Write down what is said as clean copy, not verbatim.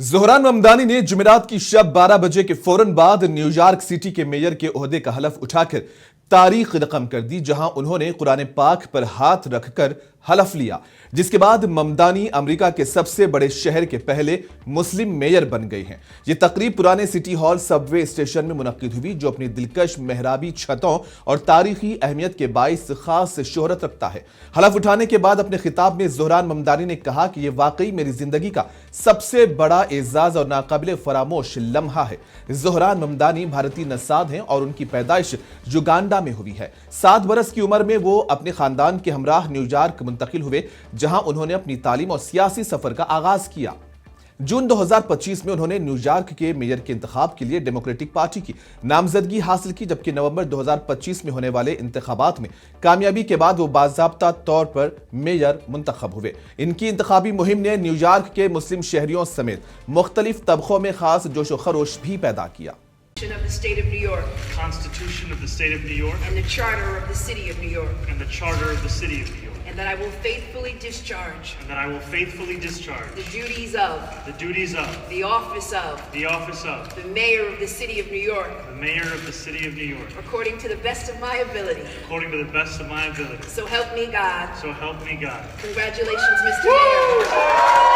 ज़ोहरान ममदानी ने जुमेरात की शब 12 बजे के फौरन बाद न्यूयॉर्क सिटी के मेयर के ओहदे का हलफ उठाकर तारीख रकम कर दी, जहां उन्होंने कुरान पाक पर हाथ रखकर हलफ लिया, जिसके बाद ममदानी अमेरिका के सबसे बड़े शहर के पहले मुस्लिम मेयर बन गए हैं। ये तकरीब पुराने सिटी हॉल सबवे स्टेशन में मुनक्किद हुई, जो अपनी दिलकश मेहराबी छतों और तारीखी अहमियत के बाइस खास शोहरत रखता है। हलफ उठाने के बाद अपने खिताब में ज़ोहरान ममदानी ने कहा कि यह वाकई मेरी जिंदगी का सबसे बड़ा एजाज और नाकाबिले फरामोश लम्हा है। ज़ोहरान ममदानी भारतीय नस्साद हैं और उनकी पैदाइश युगांडा में हुई है। 7 बरस की उम्र में वो अपने खानदान के हमराह न्यूयॉर्क मुंतकिल हुए, जहां उन्होंने अपनी तालीम और सियासी सफर का आगाज किया। जून 2025 में उन्होंने न्यूयॉर्क के मेयर के इंतखाब के लिए डेमोक्रेटिक पार्टी की नामजदगी हासिल की, जबकि नवंबर 2025 में होने वाले इंतखाबात में कामयाबी के बाद वो बाज़ाब्ता तौर पर मेयर मुंतखब हुए। इनकी इंतखाबी मुहिम ने न्यूयॉर्क के मुस्लिम शहरियों समेत मुख्तलिफ तबकों में खास जोश व खरोश भी पैदा किया। of the state of New York, Constitution of the State of New York, and the Charter of the City of New York, and the Charter of the City of New York, and that I will faithfully discharge and that I will faithfully discharge the duties of the duties of the office of the office of the Mayor of the City of New York the Mayor of the City of New York according to the best of my ability. according to the best of my ability. So help me God. So help me God. Congratulations, Mr. Mayor.